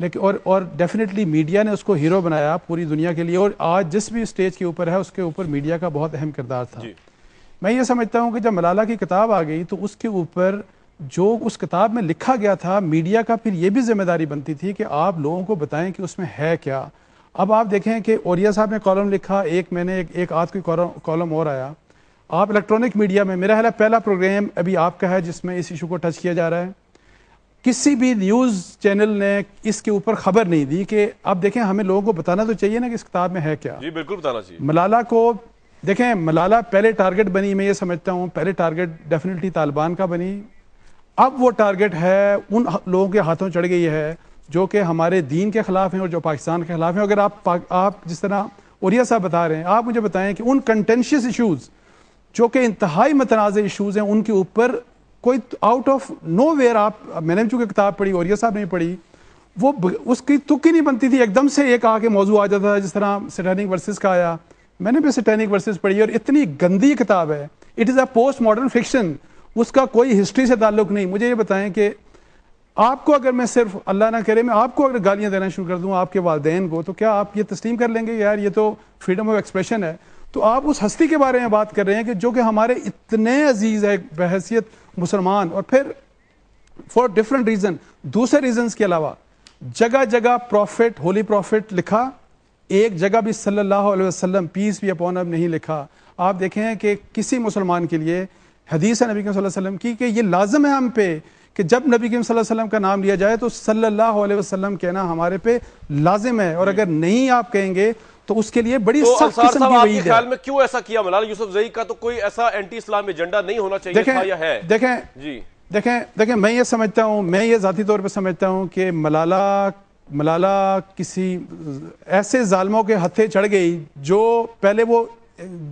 لیکن اور definitely media نے اس کو ہیرو بنایا پوری دنیا کے لیے, اور آج جس بھی اسٹیج کے اوپر ہے اس کے اوپر میڈیا کا بہت اہم کردار تھا. میں یہ سمجھتا ہوں کہ جب ملالہ کی کتاب آ گئی تو اس کے اوپر جو اس کتاب میں لکھا گیا تھا, میڈیا کا پھر یہ بھی ذمہ داری بنتی تھی کہ آپ لوگوں کو بتائیں کہ اس میں ہے کیا. اب آپ دیکھیں کہ اوریہ صاحب نے کالم لکھا, میں نے ایک آدھ کوئی کالم اور آیا. آپ الیکٹرانک میڈیا میں, میرا خیال ہے پہلا پروگرام ابھی آپ کا ہے جس میں اس ایشو کو ٹچ کیا جا رہا ہے. کسی بھی نیوز چینل نے اس کے اوپر خبر نہیں دی کہ اب دیکھیں ہمیں لوگوں کو بتانا تو چاہیے نا کہ اس کتاب میں ہے کیا. جی بالکل بتانا چاہیے. ملالہ کو دیکھیں, ملالہ پہلے ٹارگٹ بنی, میں یہ سمجھتا ہوں پہلے ٹارگٹ ڈیفینیٹلی طالبان کا بنی. اب وہ ٹارگٹ ہے ان لوگوں کے ہاتھوں چڑھ گئی ہے جو کہ ہمارے دین کے خلاف ہیں اور جو پاکستان کے خلاف ہیں. اگر آپ جس طرح اوریہ صاحب بتا رہے ہیں, آپ مجھے بتائیں کہ ان کنٹینشیس ایشوز جو کہ انتہائی متنازع ایشوز ہیں ان کے اوپر کوئی آؤٹ آف نو ویئر, میں نے چونکہ کتاب پڑھی, اوریہ صاحب نے پڑھی, وہ اس کی تک ہی نہیں بنتی تھی, ایک دم سے ایک آ کے موضوع آ جاتا تھا. جس طرح سیٹینک ورسز کا آیا, میں نے بھی سیٹینک ورسز پڑھی اور اتنی گندی کتاب ہے, it is a post modern fiction, اس کا کوئی ہسٹری سے تعلق نہیں. مجھے یہ بتائیں کہ آپ کو اگر میں صرف اللہ نہ کرے میں آپ کو اگر گالیاں دینا شروع کر دوں آپ کے والدین کو, تو کیا آپ یہ تسلیم کر لیں گے یار یہ تو فریڈم آف ایکسپریشن ہے؟ تو آپ اس ہستی کے بارے میں بات کر رہے ہیں کہ جو کہ ہمارے اتنے عزیز ہے بحیثیت مسلمان, اور پھر فار ڈفرنٹ ریزن, دوسرے ریزنز کے علاوہ جگہ جگہ پروفٹ, ہولی پروفٹ لکھا, ایک جگہ بھی صلی اللہ علیہ وسلم پیس بھی اپون اب نہیں لکھا. آپ دیکھیں کہ کسی مسلمان کے لیے حدیث ہے نبی کریم صلی اللہ علیہ وسلم کی کہ یہ لازم ہے ہم پہ کہ جب نبی کریم صلی اللہ علیہ وسلم کا نام لیا جائے تو صلی اللہ علیہ وسلم کہنا ہمارے پہ لازم ہے, اور اگر نہیں آپ کہیں گے تو اس کے لیے بڑی سخت قسم کی وعید ہے. خیال میں کیوں ایسا کیا ملالہ یوسفزئی کا؟ تو کوئی ایسا اینٹی اسلام ایجنڈا نہیں ہونا چاہیے تھا یا ہے؟ دیکھیں میں یہ سمجھتا ہوں, میں یہ ذاتی طور پہ سمجھتا ہوں کہ ملالہ کسی ایسے ظالموں کے ہتھے چڑھ گئی جو پہلے وہ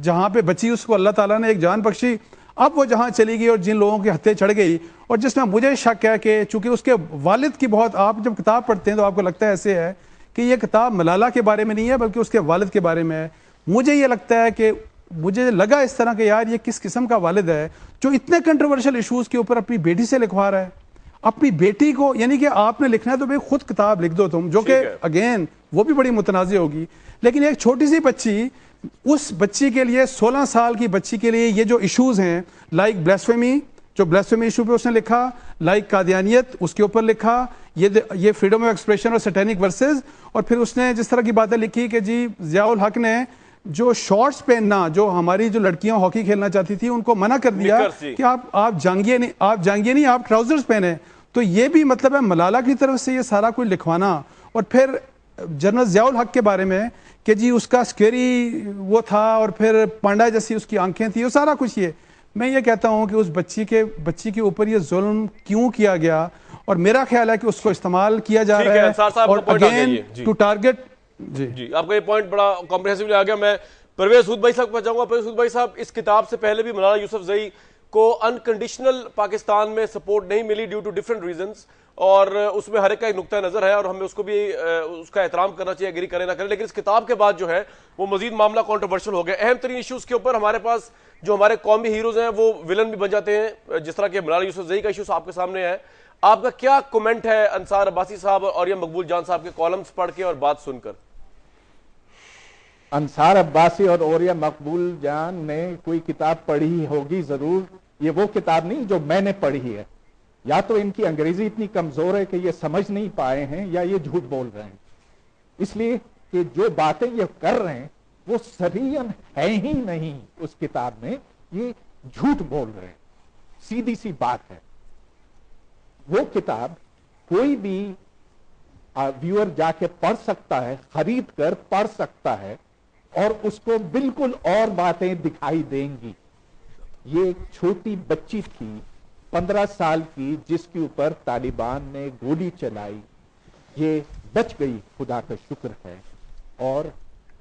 جہاں پہ بچی اس کو اللہ تعالیٰ نے ایک جان بخشی, اب وہ جہاں چلی گئی اور جن لوگوں کے ہتھے چڑھ گئی, اور جس میں مجھے شک ہے کہ چونکہ اس کے والد کی بہت, آپ جب کتاب پڑھتے ہیں تو آپ کو لگتا ہے ایسے ہے کہ یہ کتاب ملالہ کے بارے میں نہیں ہے بلکہ اس کے والد کے بارے میں ہے. مجھے یہ لگتا ہے کہ مجھے لگا اس طرح کہ یار یہ کس قسم کا والد ہے جو اتنے کنٹروورشل ایشوز کے اوپر اپنی بیٹی سے لکھوا رہا ہے, اپنی بیٹی کو, یعنی کہ آپ نے لکھنا ہے تو بھائی خود کتاب لکھ دو تم, جو کہ اگین وہ بھی بڑی متنازع ہوگی. لیکن ایک چھوٹی سی بچی, اس بچی کے لیے 16 سال کی بچی کے لیے یہ جو ایشوز ہیں لائک بلیسفیمی, جو بلیسفیمی ایشو پہ اس نے لکھا, لائک قادیانیت اس کے اوپر لکھا, یہ فریڈم آف ایکسپریشن اور سیٹینک ورسز, اور پھر اس نے جس طرح کی باتیں لکھی کہ جی ضیاء الحق نے جو شارٹس پہننا, جو ہماری جو لڑکیاں ہاکی کھیلنا چاہتی تھی ان کو منع کر دیا کہ آپ جانگیے نہیں آپ ٹراؤزرز پہنے. تو یہ بھی مطلب ہے ملالہ کی طرف سے یہ سارا کچھ لکھوانا. اور پھر جنرل ضیاء الحق کے بارے میں کہ جی اس کا سکیری وہ تھا, اور پھر پانڈا جیسی اس کی آنکھیں تھیں, وہ سارا کچھ. یہ میں یہ کہتا ہوں کہ اس بچی کے اوپر یہ ظلم کیوں کیا گیا, اور میرا خیال ہے کہ اس کو استعمال کیا جا رہا ہے اور اگین ٹو ٹارگٹ. جی آپ کا یہ پوائنٹ بڑا کمپریہنسولی آ گیا. میں پرویز ہود بھائی صاحب کو جاؤں گا. پرویز ہود بھائی صاحب, اس کتاب سے پہلے بھی ملالہ یوسفزئی کو انکنڈیشنل پاکستان میں سپورٹ نہیں ملی ڈیو ٹو ڈفرنٹ ریزنز, اور اس میں ہر ایک کا ایک نقطہ نظر ہے اور ہمیں اس کو بھی اس کا احترام کرنا چاہیے, اگری کرے نہ کرے. لیکن اس کتاب کے بعد جو ہے وہ مزید معاملہ کنٹروورشل ہو گیا. اہم ترین ایشوز کے اوپر ہمارے پاس جو ہمارے قومی ہیروز ہیں وہ ولن بھی بن جاتے ہیں, جس طرح کہ ملالہ یوسفزئی کا ایشوز آپ کے سامنے ہے. آپ کا کیا کومنٹ ہے انصار عباسی صاحب اور اوریہ مقبول جان صاحب کے کالمز پڑھ کے اور بات سن کر؟ انصار عباسی اور اوریہ مقبول جان نے کوئی کتاب پڑھی ہوگی ضرور, یہ وہ کتاب نہیں جو میں نے پڑھی ہے. یا تو ان کی انگریزی اتنی کمزور ہے کہ یہ سمجھ نہیں پائے ہیں, یا یہ جھوٹ بول رہے ہیں. اس لیے کہ جو باتیں یہ کر رہے ہیں وہ صریحاً ہے ہی نہیں اس کتاب میں, یہ جھوٹ بول رہے ہیں, سیدھی سی بات ہے. وہ کتاب کوئی بھی ویور جا کے پڑھ سکتا ہے, خرید کر پڑھ سکتا ہے, اور اس کو بالکل اور باتیں دکھائی دیں گی. یہ ایک چھوٹی بچی تھی 15 سال کی جس کے اوپر طالبان نے گولی چلائی, یہ بچ گئی, خدا کا شکر ہے. اور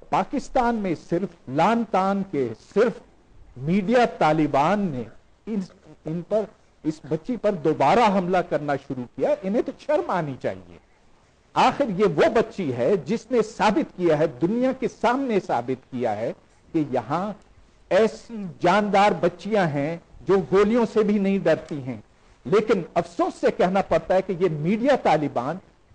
پاکستان میں صرف لان تان کے صرف میڈیا طالبان نے ان پر, اس بچی پر دوبارہ حملہ کرنا شروع کیا. انہیں تو شرم آنی چاہیے. آخر یہ وہ بچی ہے جس نے ثابت کیا ہے, دنیا کے سامنے ثابت کیا ہے کہ یہاں ایسی جاندار بچیاں ہیں جو گولیوں سے بھی نہیں ڈرتی ہیں. لیکن افسوس سے کہنا پڑتا ہے کہ یہ میڈیا طالبان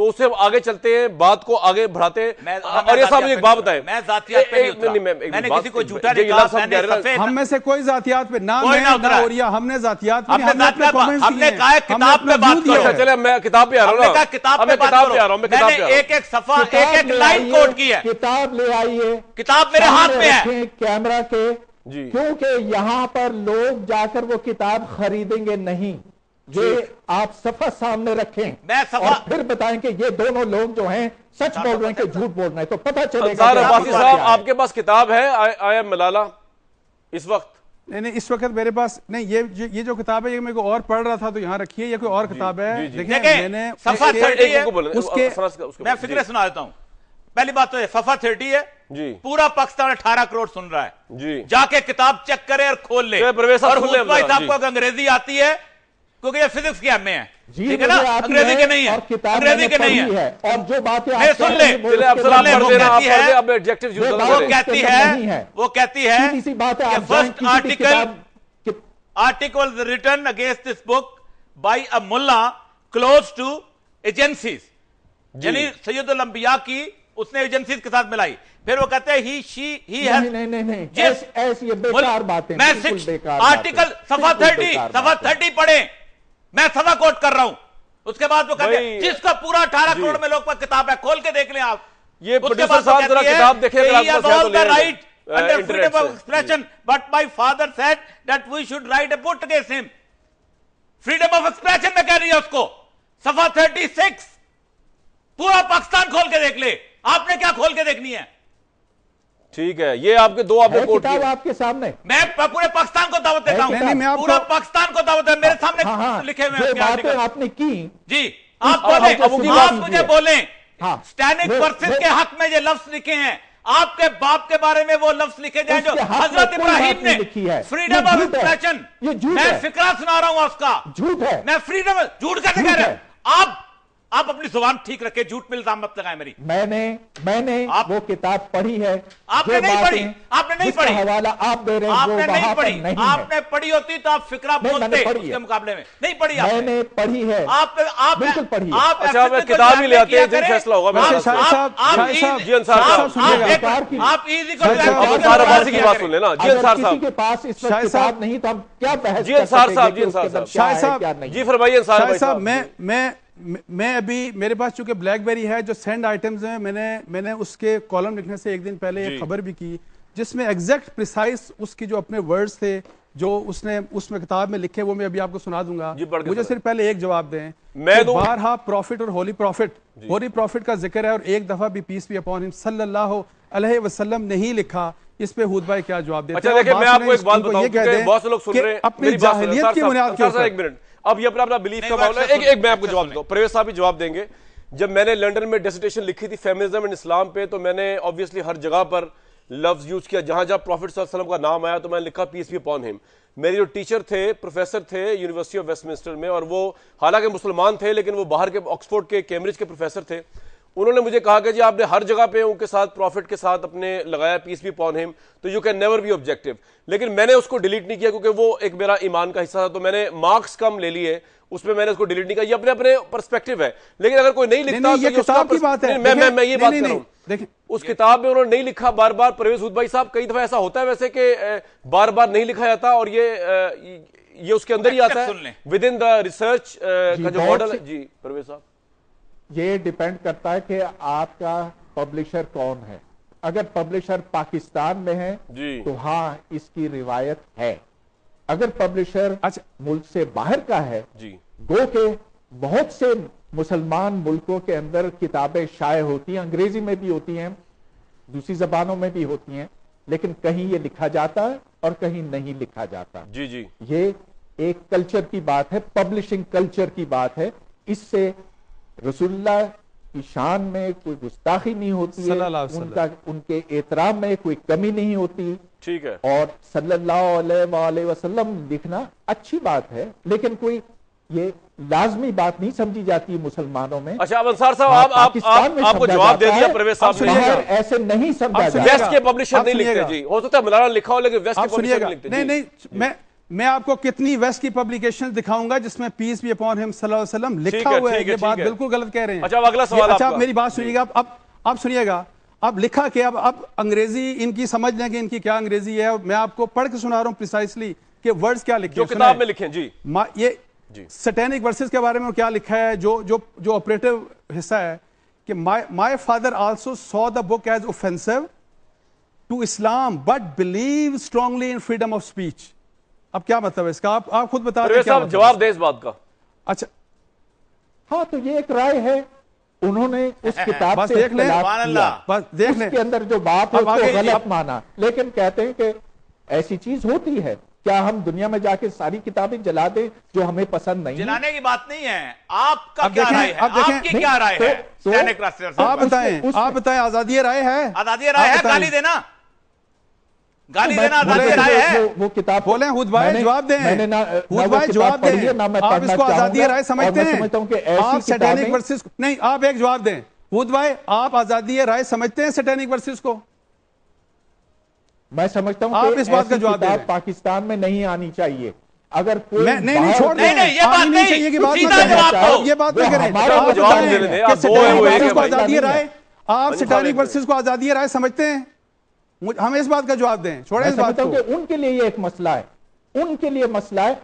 تو اسے ہم آگے چلتے ہیں, بات کو آگے بڑھاتے ہیں. اور یہ صاحب مجھے ایک بات بتائیں, میں ذاتیات پہ نہیں اترا, میں نے کسی کو جھوٹا نہیں کہا, میں نے سفید, ہم میں سے کوئی ذاتیات پہ نہ میں نہ اوریا, ہم نے ذاتیات پہ ہم نے کہا کتاب پہ بات کرو. چلے میں کتاب پہ آ رہا ہوں نا, کتاب پہ بات کرو. میں نے ایک ایک صفحہ ایک ایک لائن کوٹ کی ہے. کتاب لے آئیے, کتاب میرے ہاتھ میں ہے کیمرہ کے, کیونکہ یہاں پر لوگ جا کر وہ کتاب خریدیں گے نہیں. یہ آپ صفحہ سامنے رکھیں اور پھر بتائیں کہ یہ دونوں لوگ جو ہیں سچ بول رہے ہیں کہ جھوٹ بول رہے ہیں, تو پتہ چلے گا. انصار عباسی صاحب, آپ کے پاس کتاب ہے آئی ایم ملالہ اس وقت؟ نہیں, اس وقت میرے پاس نہیں. یہ جو کتاب ہے یہ میں کوئی اور پڑھ رہا تھا تو یہاں رکھیے, یہ کوئی اور کتاب ہے. دیکھیں میں نے صفحہ 30 ہے, میں فکرے سنا دیتا ہوں. پہلی بات تو یہ صفحہ 30 ہے, پورا پاکستان 18 کروڑ سن رہا ہے, جا کے کتاب چیک کرے اور کھول لے. اور حسن بھائی صاحب کو انگریزی آتی ہے کیونکہ یہ فزکس کے میں ہے, ٹھیک ہے نا, انگریزی کے نہیں ہے, انگریزی کے نہیں ہے. اور جو باتیں نہیں, سن لے, وہ کہتی ہے کہ first article written against this book by a mullah close to agencies, یعنی سید الانبیاء کی اس نے ایجنسیز کے ساتھ ملائی. پھر وہ کہتے ہیں he has میں آرٹیکل صفحہ 30 پڑھیں, میں صفحہ کوٹ کر رہا ہوں. اس کے بعد وہ کہتے ہیں جس کا پورا 18 کروڑ میں لوگ پر کتاب ہے, کھول کے دیکھ لیں آپ. یہ پروڈیوسر صاحب ذرا کتاب دیکھیں اگر آپ کو صحت تو لے رہے ہیں. Under freedom of expression, but my father said that we should write a book against him. Freedom of expression میں کہہ رہی ہے اس کو, صفحہ 36, پورا پاکستان کھول کے دیکھ لے. آپ نے کیا کھول کے دیکھنی ہے؟ ٹھیک ہے, یہ آپ کے دو آپ نے کوٹ کیا آپ کے سامنے. میں پورے پاکستان کو دعوت دیتا ہوں, پورا پاکستان کو دعوت ہے, میرے سامنے لکھے ہوئے ہیں. باتیں آپ نے کی جی, آپ بولیں, آپ مجھے بولیں, سٹینڈنگ پرسن کے حق میں یہ لفظ لکھے ہیں, آپ کے باپ کے بارے میں وہ لفظ لکھے جائیں جو حضرت ابراہیم نے فریڈم آف ایکسپریشن, میں فقرہ سنا رہا ہوں اس کا, جھوٹ ہے, میں فریڈم, جھوٹ کیسے کہہ رہے ہیں آپ اپنی زبان ٹھیک رکھے, جھوٹ میں الزام مت لگائیں میری. میں نے وہ کتاب پڑھی ہے. آپ نے نہیں پڑھی, آپ نے نہیں پڑھی, حوالہ آپ دے رہے ہیں, آپ نے نہیں پڑھی. آپ نے پڑھی ہوتی تو آپ فقرہ بولتے اس کے مقابلے میں. نہیں پڑھی, میں نے پڑھی ہے, آپ بالکل پڑھی. اچھا میں کتاب ہی لے آتے ہیں, جن فیصلہ ہوگا. جی انصار صاحب, آپ ایزی کو انصار عباسی کی بات سن لینا. جی انصار صاحب, کسی کے پاس اس وقت کتاب نہیں تو ہم کیا بحث جی انصار صاحب, جی انصار صاحب, جی فرمائیے انصار صاحب. میں ابھی میرے پاس چونکہ بلیک بیری ہے, جو سینڈ آئٹمز ہیں, میں نے اس کے کالم لکھنے سے ایک دن پہلے ایک خبر بھی کی جس میں ایگزیکٹ پریسائز اس کی جو اپنے ورڈز تھے جو اس نے اس میں کتاب میں لکھے, وہ میں ابھی آپ کو سنا دوں گا. مجھے صرف پہلے ایک جواب دیں. بارہا پروفٹ اور ہولی پروفٹ کا ذکر ہے اور ایک دفعہ بھی پیس بھی اپون ہم صلی اللہ علیہ وسلم نہیں لکھا. اس پہ حود بھائی کیا جواب دیتے ہیں؟ اچھا دیکھیں, میں آپ کو ایک بات بتاؤں کہ بہت سے لوگ سن رہے ہیں اپنی جاہلیت کی بنیاد کے اوپر. ایک منٹ, اب یہ اپنا بلیف کا معاملہ ہے. ایک میں آپ کو جواب دیتا ہوں, پرویز صاحب بھی جواب دیں گے. جب میں نے لنڈن میں ڈیسرٹیشن لکھی تھی فیمنزم اینڈ اسلام پہ, تو میں نے obviously ہر جگہ پر لفظ یوز کیا, جہاں جہاں پروفٹ صلی اللہ علیہ وسلم کا نام آیا تو میں نے لکھا پیس بی اپون ہم. میرے جو ٹیچر تھے, پروفیسر تھے یونیورسٹی آف ویسٹ منسٹر میں, اور وہ حالانکہ مسلمان تھے لیکن وہ باہر کے آکسفورڈ کے کیمبرج کے پروفیسر تھے, انہوں نے مجھے کہا کہ جی آپ نے ہر جگہ پہ ان کے ساتھ پروفٹ کے ساتھ اپنے لگایا پیس بی اپون ہم, تو you can never be objective. لیکن میں نے اس کو ڈیلیٹ نہیں کیا کیونکہ وہ ایک میرا ایمان کا حصہ تھا, تو میں نے مارکس کم لے لیے اس میں نے اس کو ڈیلیٹ نہیں کیا. یہ اپنے اپنے پرسپیکٹو ہے, لیکن اگر کوئی نہیں لکھتا یہ کتاب کی بات ہے. میں یہ بات کر رہا ہوں, اس کتاب میں انہوں نے نہیں لکھا بار بار. پرویز حود بھائی صاحب, کئی دفعہ ایسا ہوتا ہے ویسے کہ بار بار نہیں لکھا جاتا اور یہ اس کے اندر ہی آتا ہے ود ان دا ریسرچ کا جو ماڈل ہے. جی پرویز صاحب, یہ ڈیپینڈ کرتا ہے کہ آپ کا پبلشر کون ہے. اگر پبلشر پاکستان میں ہے تو ہاں اس کی روایت ہے. اگر پبلشر ملک سے باہر کا ہے, گو کہ بہت سے مسلمان ملکوں کے اندر کتابیں شائع ہوتی ہیں, انگریزی میں بھی ہوتی ہیں, دوسری زبانوں میں بھی ہوتی ہیں, لیکن کہیں یہ لکھا جاتا ہے اور کہیں نہیں لکھا جاتا. یہ ایک کلچر کی بات ہے, پبلشنگ کلچر کی بات ہے. اس سے رسول اللہ کی شان میں کوئی گستاخی نہیں ہوتی ہے, ان کے احترام میں کوئی کمی نہیں ہوتی. ٹھیک ہے, اور صلی اللہ علیہ وآلہ وسلم لکھنا اچھی بات ہے, لیکن کوئی یہ لازمی بات نہیں سمجھی جاتی مسلمانوں میں. اچھا اب انصار صاحب, آپ کو جواب دے دیا پرویز صاحب نے, ایسے نہیں سمجھا جاتا. ویسٹ کے پبلشر نہیں لکھتے. جی ہو سکتا ہے ملانا لکھا ہو لیکن ویسٹ کے پبلشر نہیں لکھتے. نہیں, میں آپ کو کتنی ویسٹ کی پبلیکیشن دکھاؤں گا جس میں پیس بھی اپون ہم صلی اللہ علیہ وسلم لکھا ہوا ہے. یہ بات بالکل غلط کہہ رہے ہیں. اچھا اگلا سوال. اچھا میری بات سنیے گا. اب سنیے گا. اب لکھا کہ اب انگریزی ان کی سمجھ لیں کہ ان کی کیا انگریزی ہے. میں آپ کو پڑھ کے سنا رہا ہوں پریسائسلی کہ ورڈز کیا لکھے جو کتاب میں لکھیں. جی یہ سٹینک ورسز کے بارے میں کیا لکھا ہے جو آپریٹو حصہ ہے کہ my father also saw the book as offensive to Islam but believed strongly in freedom of speech. اب کیا مطلب ہے اس کا؟ آپ خود بتا دیں. صاحب جواب دیں اس بات کا. اچھا ہاں تو یہ ایک رائے ہے. انہوں نے اس کتاب بس سے دیکھ لیں. بس دیکھ لیں. اس کے اندر جو بات ہے اس کو غلط مانا, لیکن کہتے ہیں کہ ایسی چیز ہوتی ہے. کیا ہم دنیا میں جا کے ساری کتابیں جلا دیں جو ہمیں پسند نہیں؟ جلانے کی بات نہیں ہے. آپ کا کیا رائے ہے؟ آپ کی کیا رائے ہے؟ آپ بتائیں. آزادی رائے ہے. آزادی رائے ہے. گالی دینا آزادی رائے ہے. وہ کتاب بولیں. ہود بھائی جواب دیں. ہود بھائی جواب دیں. آپ اس کو آزادی رائے سمجھتے ہیں؟ آپ سٹینک ورسز نہیں, آپ ایک جواب دیں. ہود بھائی آپ آزادی رائے سمجھتے ہیں سٹینک ورسز کو؟ میں سمجھتا ہوں آپ اس بات کا جواب دیں. پاکستان میں نہیں آنی چاہیے. اگر کوئی نہیں چھوڑ دیں. یہ بات نہیں. یہ بات نہ کریں. آزادی رائے آپ سٹینک ورسز کو آزادی رائے سمجھتے ہیں؟ ہمیں اس بات کا جواب دیں. چھوڑیں اس بات کو. ان کے لیے یہ ایک مسئلہ ہے. ان کے لیے مسئلہ ہے.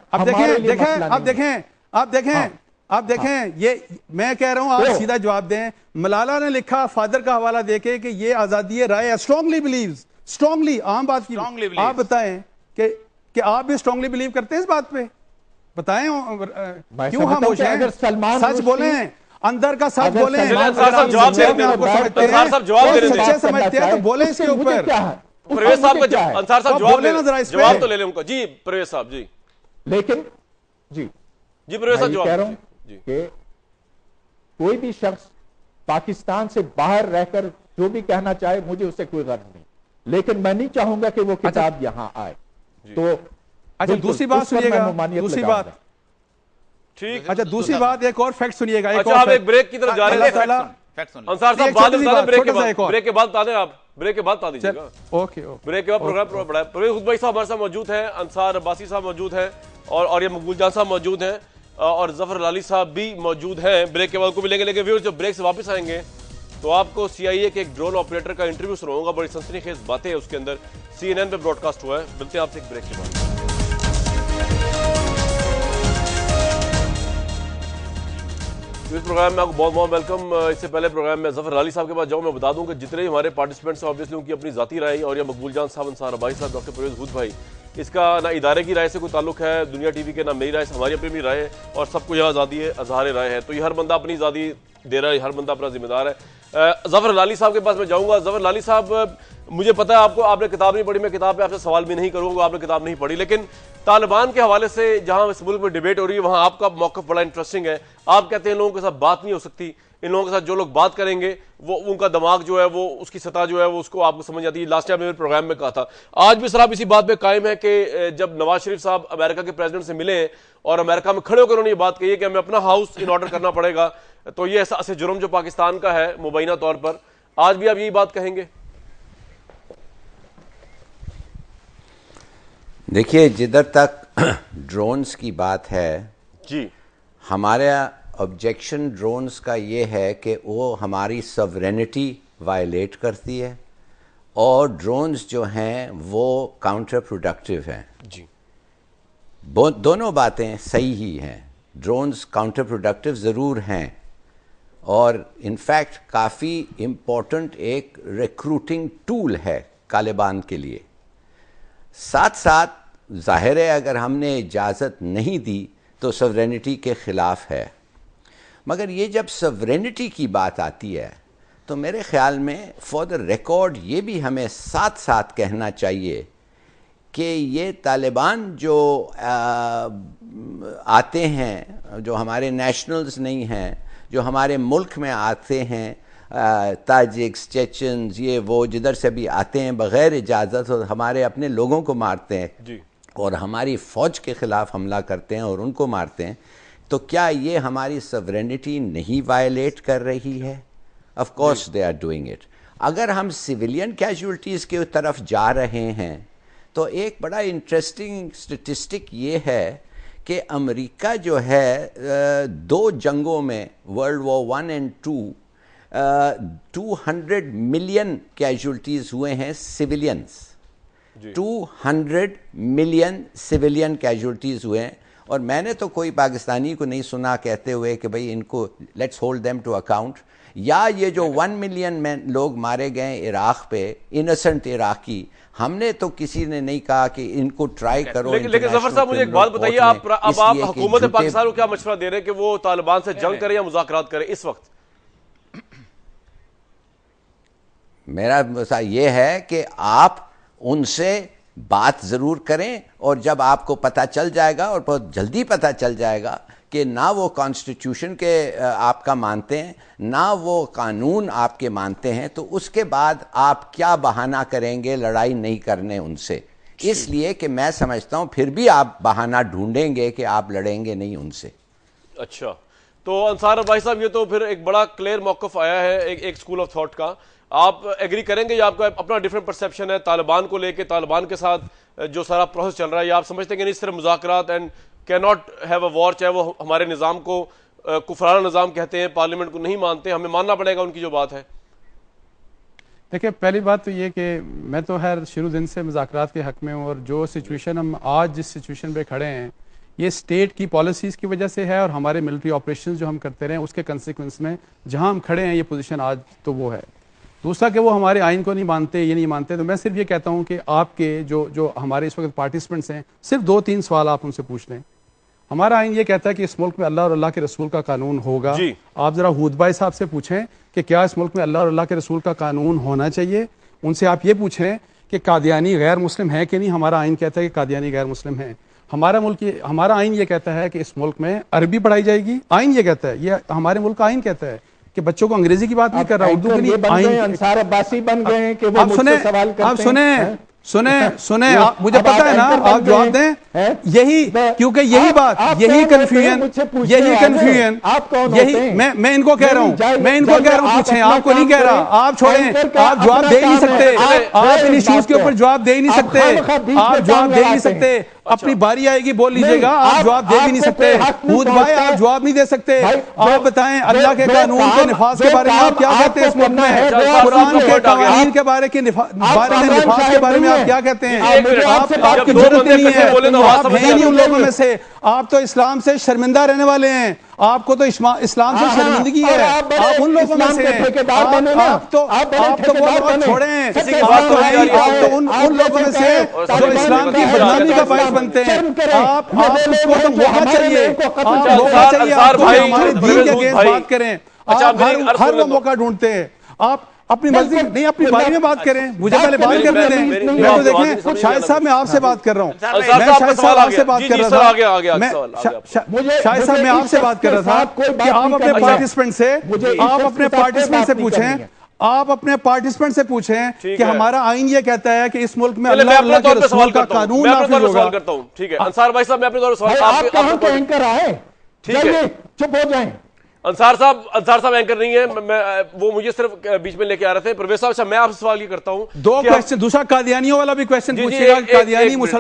اب دیکھیں یہ میں کہہ رہا ہوں آپ سیدھا جواب دیں. ملالہ نے لکھا فادر کا حوالہ دے کے کہ یہ آزادی رائے اسٹرانگلی بلیوز. اسٹرانگلی عام بات کی. آپ بتائیں کہ آپ بھی اسٹرانگلی بلیو کرتے ہیں اس بات پہ؟ بتائیں کیوں خاموش ہیں؟ سچ بولیں. اندر کا سچ بولیں. سچے سمجھتے ہیں تو بولیں اس کے اوپر. پرویز صاحب کا انصار صاحب جواب تو لے لیں ان کا. جی پرویز صاحب. جی لیکن جی پرویز صاحب کہہ رہا ہوں کہ کوئی بھی شخص پاکستان سے باہر رہ کر جو بھی کہنا چاہے مجھے اس سے کوئی غرض نہیں, لیکن میں نہیں چاہوں گا کہ وہ کتاب یہاں آئے. تو اچھا دوسری بات سنیے گا. دوسری بات ٹھیک. اچھا دوسری بات ایک اور فیکٹ سنیے گا. اچھا آپ ایک بریک کی طرف جا رہے ہیں. انصار صاحب بعد میں بتا دیں. بریک کے بعد بتا دیں. آپ بریک کے بعد بتا دیجیے گا. اوکے بریک کے بعد پروگرام بڑھائے. پرویز خود بھائی صاحب ہمارے ساتھ موجود ہیں. انصار عباسی صاحب موجود ہیں اور یہ مقبول جان صاحب موجود ہیں اور ظفر لالی صاحب بھی موجود ہیں. بریک کے بعد کو ملیں گے. لیکن ویورز جب بریک سے واپس آئیں گے تو آپ کو سی آئی اے کے ایک ڈرون آپریٹر کا انٹرویو سناؤں گا. بڑی سنسنی خیز باتیں ہیں اس کے اندر. CNN پہ براڈ کاسٹ ہوا ہے. ملتے ہیں آپ سے ایک بریک کے بعد. اس پروگرام میں آپ کو بہت بہت ویلکم. اس سے پہلے پروگرام میں ظفر لالی صاحب کے پاس جاؤں. میں بتا دوں کہ جتنے بھی ہمارے پارٹیسپینٹس ہیں آبویسلی ان کی اپنی ذاتی رائے اور یہ مقبول جان صاحب, انصار عباسی صاحب, ڈاکٹر پرویز ہود بھائی, اس کا نہ ادارے کی رائے سے کوئی تعلق ہے دنیا ٹی وی کے, نہ میری رائے سے. ہماری اپنی رائے ہے اور سب کو یہاں آزادی ہے, اظہار رائے ہے. تو یہ ہر بندہ اپنی آزادی دے رہا ہے, ہر بندہ اپنا ذمہ دار ہے. ظفر لالی صاحب کے پاس میں جاؤں گا. ظفر لالی صاحب مجھے پتا ہے آپ نے کتاب نہیں پڑھی. میں کتاب پہ آپ سے سوال بھی نہیں کروں گا, آپ نے کتاب نہیں پڑھی. لیکن طالبان کے حوالے سے جہاں اس ملک میں ڈیبیٹ ہو رہی ہے وہاں آپ کا موقف بڑا انٹرسٹنگ ہے. آپ کہتے ہیں ان لوگوں کے ساتھ بات نہیں ہو سکتی. ان لوگوں کے ساتھ جو لوگ بات کریں گے وہ ان کا دماغ جو ہے وہ اس کی سطح جو ہے وہ اس کو آپ کو سمجھ آتی ہے. لاسٹ ٹائم میں میرے پروگرام میں کہا تھا. آج بھی سر آپ اسی بات پہ قائم ہے کہ جب نواز شریف صاحب امریکہ کے پریزیڈنٹ سے ملے اور امریکہ میں کھڑے ہو کر انہوں نے یہ بات کہی ہے کہ ہمیں اپنا ہاؤس ان آرڈر کرنا پڑے گا, تو یہ ایسا جرم جو پاکستان کا ہے مبینہ طور پر, آج بھی آپ یہی بات کہیں گے؟ دیکھیے جدھر تک ڈرونز کی بات ہے جی, ہمارا آبجیکشن ڈرونز کا یہ ہے کہ وہ ہماری سورینٹی وائلیٹ کرتی ہے اور ڈرونز جو ہیں وہ کاؤنٹر پروڈکٹیو ہیں. جی دونوں باتیں صحیح ہی ہیں. ڈرونز کاؤنٹر پروڈکٹیو ضرور ہیں اور انفیکٹ کافی امپورٹنٹ ایک ریکروٹنگ ٹول ہے طالبان کے لیے. ساتھ ساتھ ظاہر ہے اگر ہم نے اجازت نہیں دی تو سورینٹی کے خلاف ہے. مگر یہ جب سورینٹی کی بات آتی ہے تو میرے خیال میں فار دا ریکارڈ یہ بھی ہمیں ساتھ ساتھ کہنا چاہیے کہ یہ طالبان جو آتے ہیں, جو ہمارے نیشنلز نہیں ہیں, جو ہمارے ملک میں آتے ہیں, تاجکس, چیچنز, یہ وہ جدھر سے بھی آتے ہیں بغیر اجازت اور ہمارے اپنے لوگوں کو مارتے ہیں جی, اور ہماری فوج کے خلاف حملہ کرتے ہیں اور ان کو مارتے ہیں, تو کیا یہ ہماری سورینٹی نہیں وائلیٹ کر رہی ہے؟ Of course they are doing it. اگر ہم سویلین کیجولٹیز کی طرف جا رہے ہیں تو ایک بڑا انٹرسٹنگ سٹیٹسٹک یہ ہے کہ امریکہ جو ہے 2 جنگوں میں World War I and II 200 million casualties ہوئے ہیں سیویلینز, 200 ملین سیویلین کیجولٹیز ہوئے ہیں. اور میں نے تو کوئی پاکستانی کو نہیں سنا کہتے ہوئے کہ بھئی ان کو let's hold them to account, یا یہ جو 1 ملین لوگ مارے گئے عراق پہ, انوسنٹ عراقی, ہم نے تو کسی نے نہیں کہا کہ ان کو ٹرائی کرو. لیکن ظفر صاحب مجھے ایک بات بتائیے, اب آپ حکومت پاکستان کو کیا مشورہ دے رہے ہیں کہ وہ طالبان سے جنگ کرے یا مذاکرات کرے اس وقت؟ میرا مسئلہ یہ ہے کہ آپ ان سے بات ضرور کریں, اور جب آپ کو پتہ چل جائے گا, اور بہت جلدی پتہ چل جائے گا کہ نہ وہ کانسٹیٹیوشن کے آپ کا مانتے ہیں نہ وہ قانون آپ کے مانتے ہیں, تو اس کے بعد آپ کیا بہانہ کریں گے لڑائی نہیں کرنے ان سے. اس لیے کہ میں سمجھتا ہوں پھر بھی آپ بہانہ ڈھونڈیں گے کہ آپ لڑیں گے نہیں ان سے. اچھا, تو انصار بھائی صاحب یہ تو پھر ایک بڑا کلیئر موقف آیا ہے ایک سکول آف تھاٹ کا. آپ ایگری کریں گے یا آپ کا اپنا ڈیفرنٹ پرسیپشن ہے طالبان کو لے کے, طالبان کے ساتھ جو سارا پروسیس چل رہا ہے, یا آپ سمجھتے ہیں کہ نہیں صرف مذاکرات اینڈ کی ناٹ ہیو اے وار, چاہے وہ ہمارے نظام کو کفرانہ نظام کہتے ہیں, پارلیمنٹ کو نہیں مانتے, ہمیں ماننا پڑے گا ان کی جو بات ہے؟ دیکھیں پہلی بات تو یہ کہ میں تو خیر شروع دن سے مذاکرات کے حق میں ہوں, اور جو سچویشن ہم آج جس سچویشن پہ کھڑے ہیں یہ اسٹیٹ کی پالیسیز کی وجہ سے ہے, اور ہمارے ملٹری آپریشنز جو ہم کرتے رہے ہیں اس کے کنسیکوینس میں جہاں ہم کھڑے ہیں یہ پوزیشن آج تو وہ ہے. دوسرا کہ وہ ہمارے آئین کو نہیں مانتے, یہ نہیں مانتے, تو میں صرف یہ کہتا ہوں کہ آپ کے جو ہمارے اس وقت پارٹیسپینٹس ہیں صرف 2-3 سوال آپ ان سے پوچھ لیں. ہمارا آئین یہ کہتا ہے کہ اس ملک میں اللہ اور اللہ کے رسول کا قانون ہوگا. آپ ذرا ہود بھائی صاحب سے پوچھیں کہ کیا اس ملک میں اللہ اور اللہ کے رسول کا قانون ہونا چاہیے. ان سے آپ یہ پوچھیں کہ قادیانی غیر مسلم ہے کہ نہیں. ہمارا آئین کہتا ہے کہ قادیانی غیر مسلم ہیں. ہمارا آئین یہ کہتا ہے کہ اس ملک میں عربی پڑھائی جائے گی. آئین یہ کہتا ہے, یہ ہمارے ملک کا آئین کہتا ہے کہ بچوں کو انگریزی کی بات نہیں کر رہا, اردو کے لیے آئین. انصار عباسی بن گئے ہیں کہ وہ مجھ سے سوال کرتے ہیں. آپ سنیں مجھے پتا ہے نا, آپ جواب دیں. یہی کیونکہ یہی بات, یہی کنفیوژن, میں ان کو کہہ رہا ہوں, پوچھیں. آپ کو نہیں کہہ رہا, آپ چھوڑیں, آپ جواب دے ہی نہیں سکتے, آپ ان ایشوز کے اوپر جواب دے ہی نہیں سکتے, آپ جواب دے ہی نہیں سکتے. اپنی باری آئے گی بول لیجیے گا, آپ جواب دے بھی نہیں سکتے. خود بھائی آپ جواب نہیں دے سکتے. آپ بتائیں اللہ کے قانون کے نفاذ کے بارے میں آپ کیا کہتے ہیں اس ملک میں, قرآن کے قوانین کے بارے میں نفاذ کے بارے میں آپ کیا کہتے ہیں. آپ کی ضرورت نہیں ہے, آپ ہیں نہیں ان لوگوں میں سے, آپ تو اسلام سے شرمندہ رہنے والے ہیں, آپ کو تو اسلام سے شرمندگی ہے, آپ ان لوگوں میں سے ہیں. آپ تو وہ لوگ چھوڑیں, آپ تو ان لوگوں میں سے جو اسلام کی بدنامی کا باعث بنتے ہیں. آپ کو تو موقع چاہیے, آپ کو ہمارے دین کے اگینسٹ بات کریں. آپ ہر وہ موقع ڈھونڈتے ہیں. آپ اپنی مرضی نہیں, اپنی باری میں بات کریں, مجھے پہلے بات کرنے دیں. میں تو دیکھیں شاہد صاحب میں آپ سے بات کر رہا ہوں, میں شاہد صاحب آپ سے بات کر رہا تھا, شاہد صاحب میں آپ سے بات کر رہا تھا کہ آپ اپنے پارٹیسپینٹ سے پوچھیں کہ ہمارا آئین یہ کہتا ہے کہ اس ملک میں اللہ اللہ کے رسول کا قانون نافذ ہوگا. ٹھیک ہے انصار بھائی صاحب, میں اپنے طور پر سوال, آپ کہاں کے اینکر آئے, چپ ہو جائیں. انصار صاحب اینکر نہیں ہے, وہ مجھے صرف بیچ میں لے کے آ رہے تھے. پرویز صاحب, اچھا میں آپ سے سوال یہ کرتا ہوں, 2 کوسچن, دوسرا قادیانیوں والا بھی کوسچن پوچھیے گا,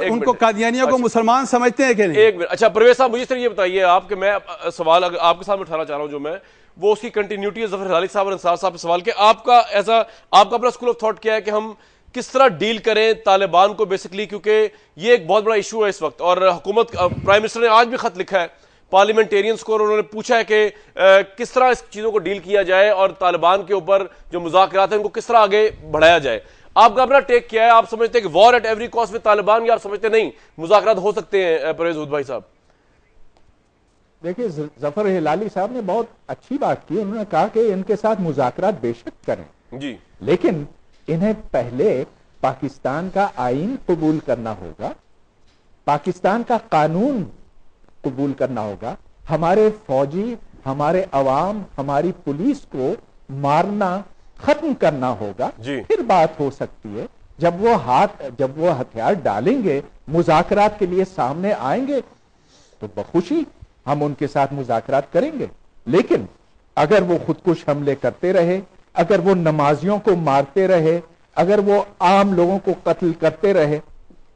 ان کو قادیانیوں کو مسلمان سمجھتے ہیں کہ نہیں. ایک منٹ, اچھا پرویز صاحب مجھے صرف یہ بتائیے آپ کہ میں سوال آپ کے سامنے اٹھانا چاہ رہا ہوں جو میں, وہ اس کی کنٹینیوٹی ہے ظفر ہلالی صاحب اور انصار صاحب سے سوال کہ آپ کا اپنا اسکول آف تھاٹ کیا ہے کہ ہم کس طرح ڈیل کریں طالبان کو بیسکلی, کیونکہ یہ ایک بہت بڑا ایشو ہے اس وقت, اور حکومت پرائم منسٹر نے آج بھی خط لکھا ہے پارلیمنٹیرینز کو, اور انہوں نے پوچھا ہے کہ کس طرح اس چیزوں کو ڈیل کیا جائے اور طالبان کے اوپر جو مذاکرات ہیں ان کو کس طرح آگے بڑھایا جائے. آپ کا اپنا ٹیک کیا ہے, آپ سمجھتے ہیں کہ war at every cost with Taliban, یا آپ سمجھتے نہیں مذاکرات ہو سکتے ہیں؟ پرویز ہود بھائی صاحب دیکھیں, ظفر ہلالی صاحب نے بہت اچھی بات کی, انہوں نے کہا کہ ان کے ساتھ مذاکرات بے شک کریں, جی, لیکن انہیں پہلے پاکستان کا آئین قبول کرنا ہوگا, پاکستان کا قانون قبول کرنا ہوگا, ہمارے فوجی, ہمارے عوام, ہماری پولیس کو مارنا ختم کرنا ہوگا, پھر بات ہو سکتی ہے. جب وہ ہتھیار ڈالیں گے, مذاکرات کے لیے سامنے آئیں گے, تو بخوشی ہم ان کے ساتھ مذاکرات کریں گے. لیکن اگر وہ خودکش حملے کرتے رہے, اگر وہ نمازیوں کو مارتے رہے, اگر وہ عام لوگوں کو قتل کرتے رہے,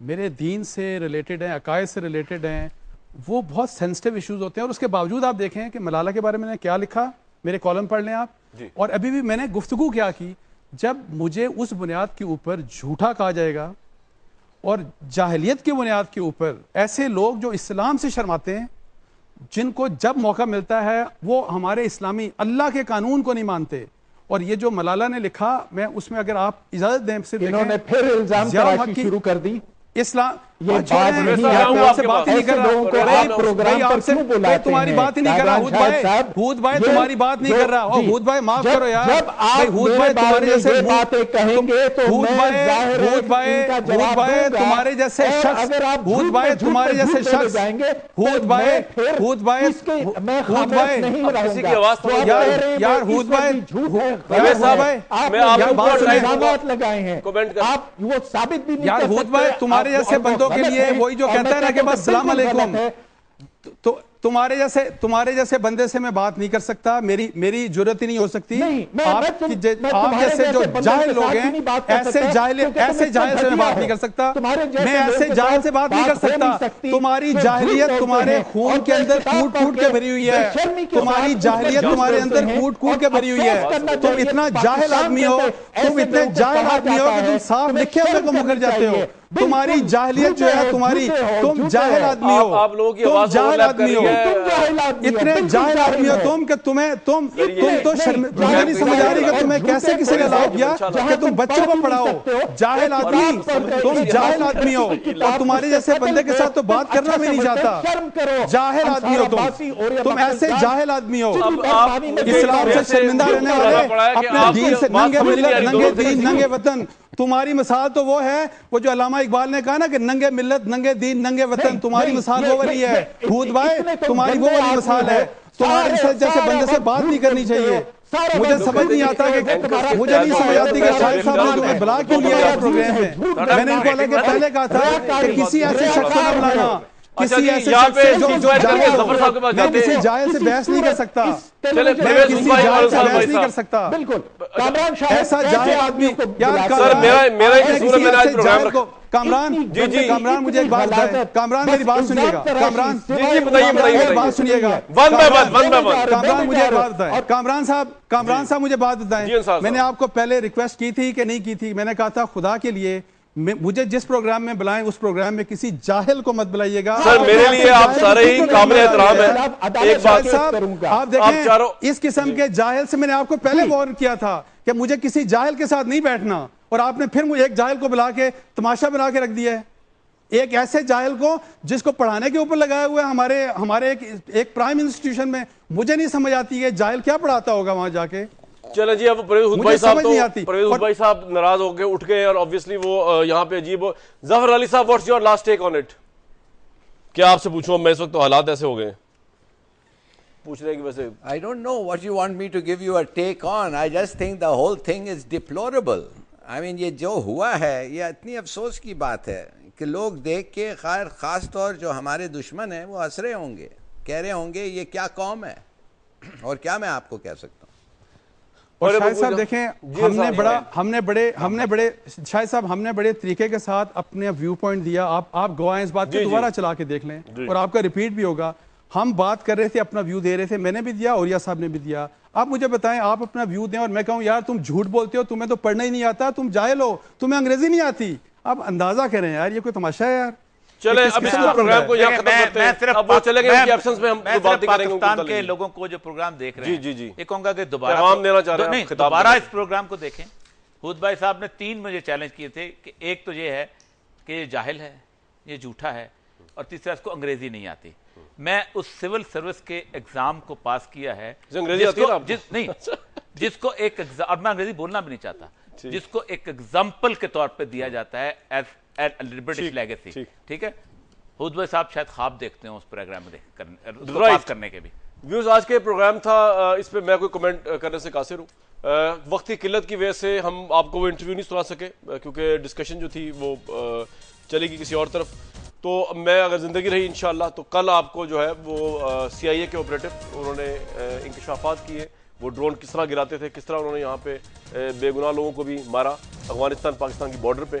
میرے دین سے ریلیٹڈ ہیں, عقائد سے ریلیٹڈ ہیں, وہ بہت سینسٹیو ایشوز ہوتے ہیں. اور اس کے باوجود آپ دیکھیں کہ ملالہ کے بارے میں نے کیا لکھا, میرے کالم پڑھ لیں آپ. اور ابھی بھی میں نے گفتگو کیا کی, جب مجھے اس بنیاد کے اوپر جھوٹا کہا جائے گا اور جاہلیت کی بنیاد کے اوپر ایسے لوگ جو اسلام سے شرماتے ہیں, جن کو جب موقع ملتا ہے وہ ہمارے اسلامی اللہ کے قانون کو نہیں مانتے. اور یہ جو ملالہ نے لکھا, میں اس میں اگر آپ اجازت دیں صرف انہوں نے پھر الزام تراشی شروع کر دی. اسلام یہ بات نہیں ہے, آپ سے بات ہی نہیں کر لوگوں کو رہا, آپ پروگرام پر کیوں بلاتے ہیں؟ تمہاری بات ہی نہیں کر رہا ہود بھائی, تمہاری بات نہیں کر رہا. اور ہود بھائی معاف کرو یار, جب آپ میرے بارے میں یہ باتیں کہیں گے تو میں ظاہر ہے ان کا جواب دوں گا. تمہارے جیسے شخص, اگر آپ ہود بھائی تمہارے جیسے شخص, جائیں گے, ہود بھائی میں خاموش نہیں رہوں گا. یار ہود بھائی, میں آپ الزامات لگائے ہیں, آپ وہ ثابت بھی نہیں کر سکتے. ہود بھائی تمہارے جیسے بندوں کے لیے وہی جو کہتا ہے نا کہ بس السلام علیکم, تو تمہارے جیسے بندے سے میں بات نہیں کر سکتا, میری جرت ہی نہیں ہو سکتی. آپ جیسے جو جاہل لوگ ہیں, ایسے جاہل سے میں بات نہیں کر سکتا, میں ایسے جاہل سے بات نہیں کر سکتا. تمہاری جاہلیت تمہارے خون کے اندر کوٹ کوٹ کے بھری ہوئی ہے, تمہاری جاہلیت تمہارے اندر کوٹ کوٹ کے بھری ہوئی ہے. تم اتنا جاہل آدمی ہو, تم اتنے جاہل آدمی ہو کہ تم صاف لکھے ہوئے کو مکر جاتے ہو. تمہاری جاہلیت جو ہے تمہاری, تم جاہل آدمی ہو, آپ لوگوں کی تم آواز جاہل آدمی ہو, اتنے جاہل آدمی ہو تم کہ تم تو مجھے نہیں سمجھ آ رہی کہ تمہیں کیسے کسی نے الاؤ کیا کہ تم بچوں کو پڑھاؤ. جاہل آدمی, تم جاہل آدمی ہو, اور تمہارے جیسے بندے کے ساتھ تو بات کرنا بھی نہیں چاہتا. جاہل آدمی ہو تم ایسے جاہل آدمی ہو. اسلام سے شرمندہ رہنے والے, اپنے دین سے ننگے ملت ننگے دین ننگے وطن. تمہاری مثال تو وہ ہے, وہ جو علامہ اقبال نے کہا نا کہ ننگے ملت ننگے دین ننگے وطن, تمہاری مثال وہ والی ہے. ہود بھائی تمہاری وہ والی مثال ہے. تمہارے جیسے بندے سے بات نہیں کرنی چاہیے. مجھے سمجھ نہیں آتا کہ مجھے نہیں سمجھ آتی کہ شاہد صاحب نے تمہیں بلا کیوں لیا ہے پروگرام میں. میں نے ان کو لگے پہلے کہا تھا کہ کسی ایسے شخص کو نہ بلانا, کسی ایسے شخص سے میں کسی جاہل سے بحث نہیں کر سکتا, میں کسی جاہل سے بحث نہیں کر سکتا. بالکل ایسا جاہل آدمی کامران مجھے ایک بات بتائیں, کامران میری بات سنیے گا, کامران میری بات سنیے گا, کامران مجھے ایک بات بتائیں, کامران صاحب مجھے بات بتائیں. میں نے آپ کو پہلے ریکویسٹ کی تھی کہ نہیں کی تھی, میں نے کہا تھا خدا کے لیے مجھے جس پروگرام میں بلائیں اس پروگرام میں کسی جاہل کو مت بلائیے گا. سر میرے لیے آپ سارے ہی قابل احترام ہیں. ایک بات صاحب آپ دیکھیں, اس قسم کے جاہل سے میں نے آپ کو پہلے وارن کیا تھا کہ مجھے کسی جاہل کے ساتھ نہیں بیٹھنا, اور آپ نے پھر مجھے ایک جاہل کو بلا کے تماشا بنا کے رکھ دیا ہے. ایک ایسے جاہل کو جس کو پڑھانے کے اوپر لگایا ہوا ہے ہمارے ایک پرائم انسٹیٹیوشن میں. مجھے نہیں سمجھ آتی ہے جاہل کیا پڑھاتا ہوگا وہاں جا کے. چلیں جی, اب پرویز ہود بھائی صاحب ناراض ہو کے اٹھ گئے, اور obviously وہ یہاں پہ عجیب. ظفر علی صاحب, what's your last take on it? کیا آپ سے پوچھوں, میں اس وقت تو حالات ایسے ہو گئے پوچھ رہے ہیں کہ ویسے. I don't know what you want me to give you a take on. I just think the whole thing is deplorable. I mean یہ جو ہوا ہے یہ اتنی افسوس کی بات ہے کہ لوگ دیکھ کے خاص طور جو ہمارے دشمن ہیں وہ ہنس رہے ہوں گے, کہہ رہے ہوں گے یہ کیا قوم ہے, اور کیا میں آپ کو کہہ سکتا ہوں. اور شاہد صاحب دیکھیں, شاہد صاحب ہم نے بڑے طریقے کے ساتھ اپنے ویو پوائنٹ دیا. آپ گواہیں اس بات کو دوبارہ چلا کے دیکھ لیں, اور آپ کا ریپیٹ بھی ہوگا. ہم بات کر رہے تھے, اپنا ویو دے رہے تھے, میں نے بھی دیا, اوریا صاحب نے بھی دیا. آپ مجھے بتائیں, آپ اپنا ویو دیں اور میں کہوں یار تم جھوٹ بولتے ہو, تمہیں تو پڑھنا ہی نہیں آتا, تم جاہل ہو, تمہیں انگریزی نہیں آتی. آپ اندازہ کریں یار, یہ کوئی تماشا ہے یار. چلیں اب اس پروگرام کو یہاں ختم کرتے ہیں. اب وہ چلے گئے, ان کی ایبسنس میں ہم بات کریں گے. پاکستان کے لوگوں کو جو پروگرام دیکھ رہے ہیں, یہ کہوں گا کہ دوبارہ اس پروگرام کو دیکھیں. ہود بھائی صاحب نے 3 مجھے چیلنج کیے تھے کہ ایک تو یہ ہے کہ یہ جاہل ہے, یہ جھوٹا ہے, اور تیسرا اس کو انگریزی نہیں آتی. میں اس سول سروس کے ایگزام کو پاس کیا ہے جس کو ایک, اور میں انگریزی بولنا بھی نہیں چاہتا, جس کو ایک ایگزامپل کے طور پہ دیا جاتا ہے ایز برٹش لیگیسی. ٹھیک ہے, ہود بھائی صاحب شاید خواب دیکھتے ہیں اس پروگرام میں پاس کرنے کے بھی. ویوز آج کے پروگرام تھا, اس پہ میں کوئی کمنٹ کرنے سے قاصر ہوں. وقت کی قلت کی وجہ سے ہم آپ کو وہ انٹرویو نہیں سنا سکے, کیونکہ ڈسکشن جو تھی وہ چلے گی کسی اور طرف. تو میں اگر زندگی رہی انشاءاللہ تو کل آپ کو جو ہے وہ CIA کے آپریٹو انہوں نے انکشافات کیے, وہ ڈرون کس طرح گراتے تھے, کس طرح انہوں نے یہاں پہ بے گناہ لوگوں کو بھی مارا افغانستان پاکستان کی بارڈر پہ.